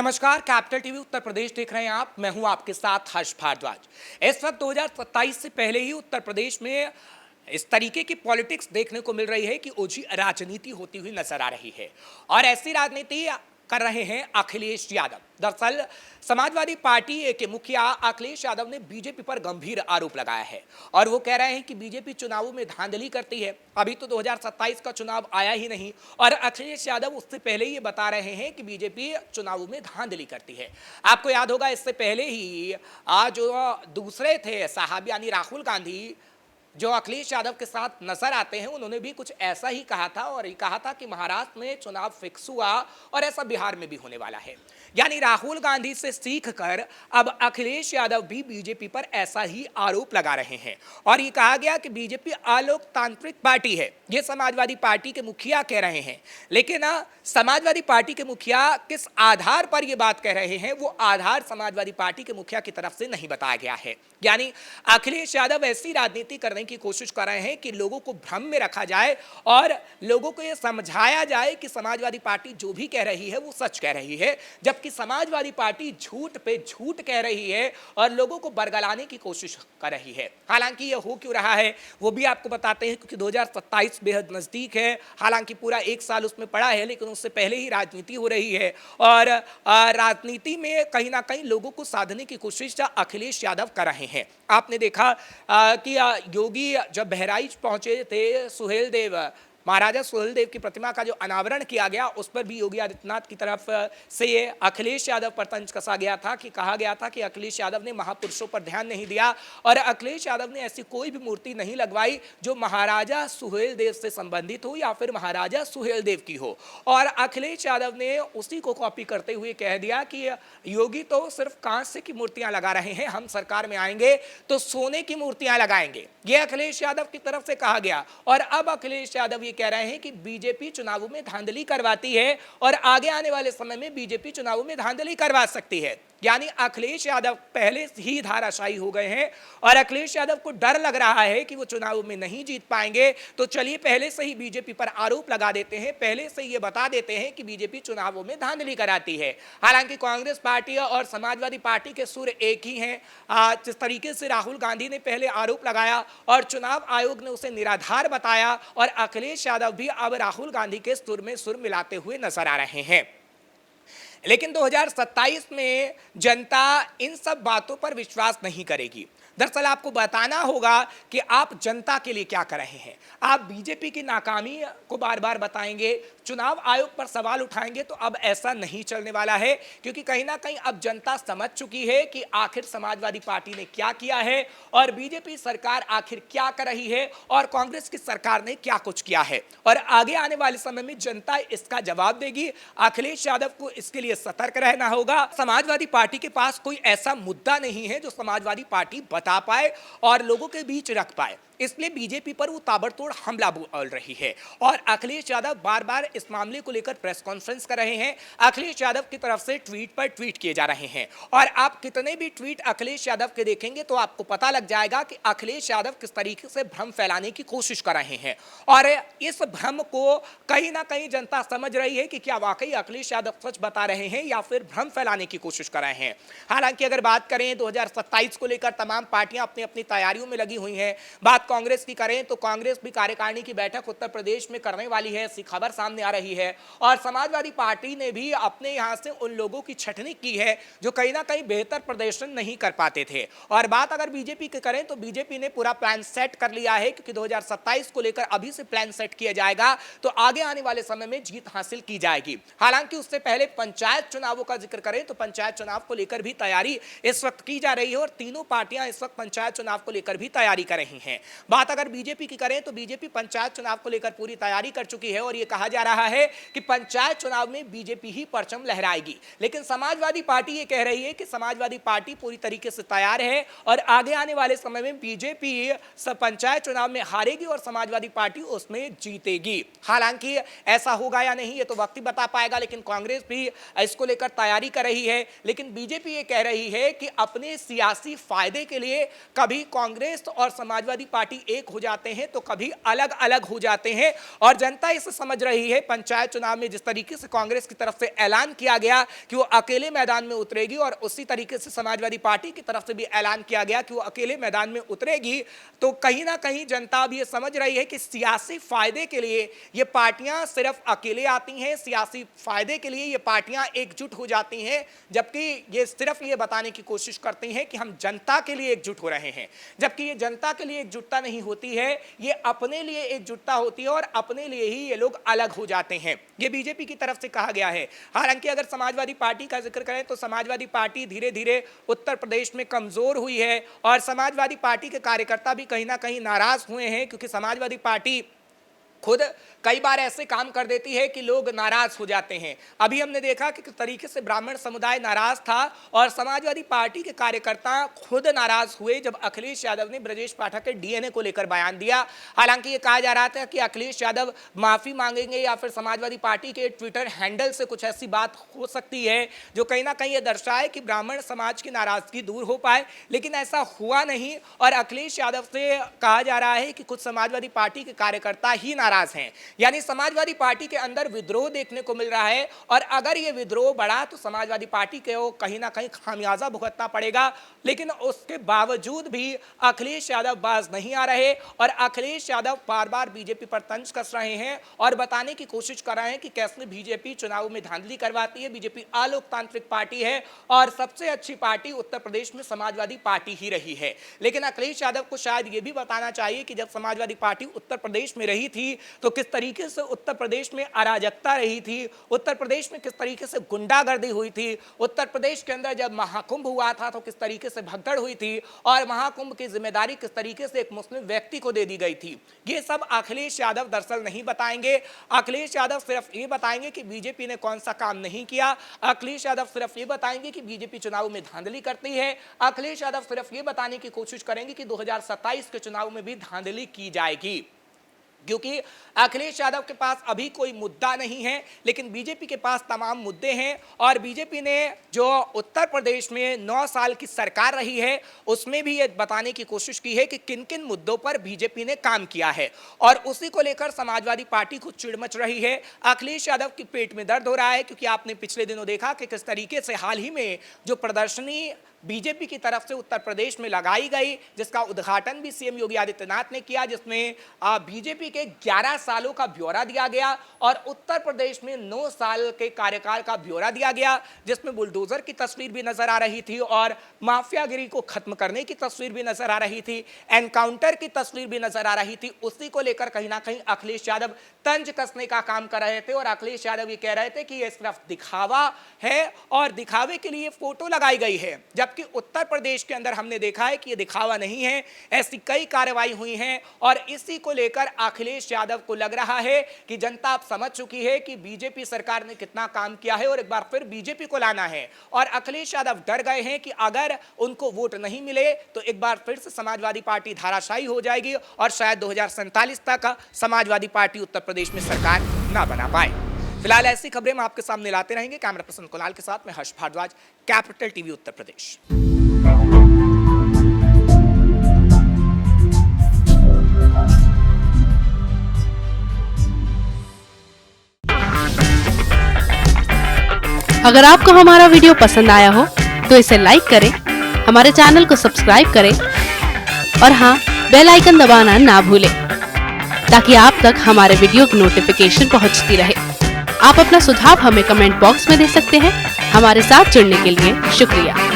नमस्कार, capital TV Uttar Pradesh देख रहे हैं आप। मैं हूं आपके साथ हर्ष भारद्वाज। इस वक्त 2027 से पहले ही उत्तर प्रदेश में इस तरीके की पॉलिटिक्स देखने को मिल रही है कि ओझी राजनीति होती हुई नजर आ रही है और ऐसी राजनीति कर रहे हैं अखिलेश यादव। दरअसल समाजवादी पार्टी के मुखिया अखिलेश यादव ने बीजेपी पर गंभीर आरोप लगाया है और वो कह रहे हैं कि बीजेपी चुनावों में धांधली करती है। अभी तो 2027 का चुनाव आया ही नहीं और अखिलेश यादव उससे पहले ही ये बता रहे हैं कि बीजेपी चुनावों में धांधली करती है। आपको याद होगा, इससे पहले ही आज जो दूसरे थे साहब यानी राहुल गांधी जो अखिलेश यादव के साथ नजर आते हैं, उन्होंने भी कुछ ऐसा ही कहा था और ये कहा था कि महाराष्ट्र में चुनाव फिक्स हुआ और ऐसा बिहार में भी होने वाला है। यानी राहुल गांधी से सीख कर अब अखिलेश यादव भी बीजेपी पर ऐसा ही आरोप लगा रहे हैं और ये कहा गया कि बीजेपी अलोकतांत्रिक पार्टी है, ये समाजवादी पार्टी के मुखिया कह रहे हैं। लेकिन समाजवादी पार्टी के मुखिया किस आधार पर यह बात कह रहे हैं, वो आधार समाजवादी पार्टी के मुखिया की तरफ से नहीं बताया गया है। यानी अखिलेश यादव ऐसी राजनीति करने की कोशिश कर रहे हैं कि लोगों को भ्रम में रखा जाए और लोगों को यह समझाया जाए कि समाजवादी पार्टी जो भी कह रही है वो सच कह रही है, जबकि समाजवादी पार्टी झूठ पे झूठ कह रही है और लोगों को बरगलाने की कोशिश कर रही है। हालांकि यह हो क्यों रहा है वो भी आपको बताते हैं, क्योंकि 2027 बेहद नजदीक है। हालांकि पूरा एक साल उसमें पड़ा है, लेकिन उससे पहले ही राजनीति हो रही है और राजनीति में कहीं ना कहीं लोगों को साधने की कोशिश अखिलेश यादव कर रहे हैं। आपने देखा कि योगी जब बहराइच पहुंचे थे, सुहेलदेव महाराजा सुहेलदेव की प्रतिमा का जो अनावरण किया गया, उस पर भी योगी आदित्यनाथ की तरफ से अखिलेश यादव पर तंज कसा गया था कि कहा गया था कि अखिलेश यादव ने महापुरुषों पर ध्यान नहीं दिया और अखिलेश यादव ने ऐसी कोई भी मूर्ति नहीं लगवाई जो महाराजा सुहेलदेव से संबंधित हो या फिर महाराजा सुहेलदेव की हो। और अखिलेश यादव ने उसी को कॉपी करते हुए कह दिया कि योगी तो सिर्फ कांस्य की मूर्तियां लगा रहे हैं, हम सरकार में आएंगे तो सोने की मूर्तियां लगाएंगे, ये अखिलेश यादव की तरफ से कहा गया। और अब अखिलेश यादव कह रहे हैं कि बीजेपी चुनावों में धांधली करवाती है और आगे आने वाले समय में बीजेपी चुनावों में धांधली करवा सकती है। यानी अखिलेश यादव पहले ही धाराशायी हो गए हैं और अखिलेश यादव को डर लग रहा है कि वो चुनावों में नहीं जीत पाएंगे, तो चलिए पहले से ही बीजेपी पर आरोप लगा देते हैं, पहले से ये बता देते हैं कि बीजेपी चुनावों में धांधली कराती है। हालांकि कांग्रेस पार्टी और समाजवादी पार्टी के सुर एक ही हैं। जिस तरीके से राहुल गांधी ने पहले आरोप लगाया और चुनाव आयोग ने उसे निराधार बताया और अखिलेश यादव भी अब राहुल गांधी के सुर में सुर मिलाते हुए नजर आ रहे हैं। लेकिन 2027 में जनता इन सब बातों पर विश्वास नहीं करेगी। दरअसल आपको बताना होगा कि आप जनता के लिए क्या कर रहे हैं। आप बीजेपी की नाकामी को बार बार बताएंगे, चुनाव आयोग पर सवाल उठाएंगे, तो अब ऐसा नहीं चलने वाला है, क्योंकि कहीं ना कहीं अब जनता समझ चुकी है कि आखिर समाजवादी पार्टी ने क्या किया है और बीजेपी सरकार आखिर क्या कर रही है और कांग्रेस की सरकार ने क्या कुछ किया है। और आगे आने वाले समय में जनता इसका जवाब देगी। अखिलेश यादव को इसके लिए सतर्क रहना होगा। समाजवादी पार्टी के पास कोई ऐसा मुद्दा नहीं है जो समाजवादी पार्टी बता पाए और लोगों के बीच रख पाए, इसलिए बीजेपी पर वो ताबड़तोड़ हमला बोल रही है। और अखिलेश यादव बार बार इस मामले को लेकर प्रेस कॉन्फ्रेंस कर रहे हैं। अखिलेश यादव की तरफ से ट्वीट पर ट्वीट किए जा रहे हैं और आप कितने भी ट्वीट अखिलेश यादव के देखेंगे तो आपको पता लग जाएगा कि अखिलेश यादव किस तरीके से भ्रम फैलाने की कोशिश कर रहे हैं और इस भ्रम को कहीं ना कहीं जनता समझ रही है कि क्या वाकई अखिलेश यादव सच बता रहे हैं या फिर भ्रम फैलाने की कोशिश कर रहे हैं। हालांकि अगर बात करें 2027 को लेकर तमाम पार्टियां अपनी अपनी तैयारियों में लगी हुई हैं। बात कांग्रेस की करें तो कांग्रेस भी कार्यकारिणी की बैठक उत्तर प्रदेश में करने वाली है, ऐसी खबर सामने आ रही है। और समाजवादी पार्टी ने भी अपने यहां से उन लोगों की छटनी की है जो कहीं ना कहीं बेहतर प्रदर्शन नहीं कर पाते थे। और बात अगर बीजेपी की करें तो बीजेपी ने पूरा प्लान सेट कर लिया है, क्योंकि 2027 को लेकर अभी से प्लान सेट किया जाएगा तो आगे आने वाले समय में जीत हासिल की जाएगी। हालांकि उससे पहले पंचायत चुनावों का जिक्र करें तो पंचायत चुनाव को लेकर भी तैयारी इस वक्त की जा रही है और तीनों पार्टियां इस वक्त पंचायत चुनाव को लेकर भी तैयारी कर रही हैं। बात अगर बीजेपी की करें तो बीजेपी पंचायत चुनाव को लेकर पूरी तैयारी कर चुकी है और यह कहा जा रहा है कि पंचायत चुनाव में बीजेपी ही परचम लहराएगी। लेकिन समाजवादी पार्टी ये कह रही है कि समाजवादी पार्टी पूरी तरीके से तैयार है और आगे आने वाले समय में बीजेपी पंचायत चुनाव में हारेगी और समाजवादी पार्टी उसमें जीतेगी। हालांकि ऐसा होगा या नहीं ये तो वक्त ही बता पाएगा, लेकिन कांग्रेस भी इसको लेकर तैयारी कर रही है। लेकिन बीजेपी ये कह रही है कि अपने सियासी फायदे के लिए कभी कांग्रेस और समाजवादी पार्टी पार्टी एक हो जाते हैं तो कभी अलग अलग हो जाते हैं। और जनता इसे समझ रही है। पंचायत चुनाव में जिस तरीके से कांग्रेस की तरफ से ऐलान किया गया कि वो अकेले मैदान में उतरेगी, और उसी तरीके से समाजवादी पार्टी की तरफ से भी ऐलान किया गया कि वो अकेले मैदान में उतरेगी, तो कहीं ना कहीं जनता अब ये समझ रही है कि सियासी फायदे के लिए ये पार्टियां सिर्फ अकेले आती हैं, सियासी फायदे के लिए ये पार्टियां एकजुट हो जाती हैं, जबकि ये सिर्फ ये बताने की कोशिश करती हैं कि हम जनता के लिए एकजुट हो रहे हैं। जबकि ये जनता के लिए एकजुटता नहीं होती है, ये अपने लिए एकजुटता होती है, और अपने लिए ही ये लोग अलग हो जाते हैं। ये बीजेपी की तरफ से कहा गया है। हालांकि अगर समाजवादी पार्टी का जिक्र करें तो समाजवादी पार्टी धीरे धीरे उत्तर प्रदेश में कमजोर हुई है, और समाजवादी पार्टी के कार्यकर्ता भी कहीं ना कहीं नाराज हुए हैं, क्योंकि समाजवादी पार्टी खुद कई बार ऐसे काम कर देती है कि लोग नाराज हो जाते हैं। अभी हमने देखा कि किस तरीके से ब्राह्मण समुदाय नाराज था, और समाजवादी पार्टी के कार्यकर्ता खुद नाराज हुए जब अखिलेश यादव ने ब्रजेश पाठक के डीएनए को लेकर बयान दिया। हालांकि ये कहा जा रहा था कि अखिलेश यादव माफी मांगेंगे, या फिर समाजवादी पार्टी के ट्विटर हैंडल से कुछ ऐसी बात हो सकती है जो कहीं ना कहीं ये दर्शाए कि ब्राह्मण समाज की नाराजगी दूर हो पाए, लेकिन ऐसा हुआ नहीं। और अखिलेश यादव से कहा जा रहा है कि कुछ समाजवादी पार्टी के कार्यकर्ता ही नाराज हैं, यानी समाजवादी पार्टी के अंदर विद्रोह देखने को मिल रहा है। और अगर ये विद्रोह बढ़ा तो समाजवादी पार्टी को कहीं ना कहीं खामियाजा भुगतना पड़ेगा। लेकिन उसके बावजूद भी अखिलेश यादव बाज नहीं आ रहे, और अखिलेश यादव बार बार बीजेपी पर तंज कस रहे हैं और बताने की कोशिश कर रहे हैं कि कैसे बीजेपी चुनाव में धांधली करवाती है। बीजेपी अलोकतांत्रिक पार्टी है, और सबसे अच्छी पार्टी उत्तर प्रदेश में समाजवादी पार्टी ही रही है। लेकिन अखिलेश यादव को शायद ये भी बताना चाहिए कि जब समाजवादी पार्टी उत्तर प्रदेश में रही थी तो किस तरीके से उत्तर प्रदेश में अराजकता रही थी, उत्तर प्रदेश में किस तरीके से गुंडागर्दी हुई थी, उत्तर प्रदेश के अंदर जब महाकुंभ हुआ था तो किस तरीके से भगदड़ हुई थी, और महाकुंभ की जिम्मेदारी किस तरीके से एक मुस्लिम व्यक्ति को दे दी गई थी। ये सब अखिलेश यादव दरअसल नहीं बताएंगे। अखिलेश यादव सिर्फ ये बताएंगे कि बीजेपी ने कौन सा काम नहीं किया। अखिलेश यादव सिर्फ ये बताएंगे कि बीजेपी चुनाव में धांधली करती है। अखिलेश यादव सिर्फ ये बताने की कोशिश करेंगे कि 2027 के चुनाव में भी धांधली की जाएगी, क्योंकि अखिलेश यादव के पास अभी कोई मुद्दा नहीं है, लेकिन बीजेपी के पास तमाम मुद्दे हैं। और बीजेपी ने जो उत्तर प्रदेश में 9 साल की सरकार रही है उसमें भी ये बताने की कोशिश की है कि किन किन मुद्दों पर बीजेपी ने काम किया है, और उसी को लेकर समाजवादी पार्टी को चिढ़ मच रही है। अखिलेश यादव के पेट में दर्द हो रहा है, क्योंकि आपने पिछले दिनों देखा कि किस तरीके से हाल ही में जो प्रदर्शनी बीजेपी की तरफ से उत्तर प्रदेश में लगाई गई, जिसका उद्घाटन भी सीएम योगी आदित्यनाथ ने किया, जिसमें बीजेपी के 11 सालों का ब्यौरा दिया गया और उत्तर प्रदेश में 9 साल के कार्यकाल का ब्यौरा दिया गया, जिसमें बुलडोजर की तस्वीर भी नजर आ रही थी, और माफियागिरी को खत्म करने की तस्वीर भी नजर आ रही थी, एनकाउंटर की तस्वीर भी नजर आ रही थी। उसी को लेकर कहीं ना कहीं अखिलेश यादव तंज कसने का काम कर रहे थे, और अखिलेश यादव ये कह रहे थे कि ये सिर्फ दिखावा है, और दिखावे के लिए फोटो लगाई गई है। जब कि उत्तर प्रदेश के अंदर हमने देखा है कि यह दिखावा नहीं है, ऐसी कई कार्रवाई हुई हैं, और इसी को लेकर अखिलेश यादव को लग रहा है कि जनता अब समझ चुकी है कि बीजेपी सरकार ने कितना काम किया है, और एक बार फिर बीजेपी को लाना है। और अखिलेश यादव डर गए हैं कि अगर उनको वोट नहीं मिले तो एक बार फिर से समाजवादी पार्टी धाराशायी हो जाएगी, और शायद 2047 तक समाजवादी पार्टी उत्तर प्रदेश में सरकार ना बना पाए। फिलहाल ऐसी खबरें हम आपके सामने लाते रहेंगे। कैमरा पर्सन कुणाल के साथ मैं हर्ष भारद्वाज, कैपिटल टीवी उत्तर प्रदेश। अगर आपको हमारा वीडियो पसंद आया हो तो इसे लाइक करें, हमारे चैनल को सब्सक्राइब करें, और हाँ, बेल आइकन दबाना ना भूलें, ताकि आप तक हमारे वीडियो की नोटिफिकेशन पहुंचती रहे। आप अपना सुझाव हमें कमेंट बॉक्स में दे सकते हैं। हमारे साथ जुड़ने के लिए शुक्रिया।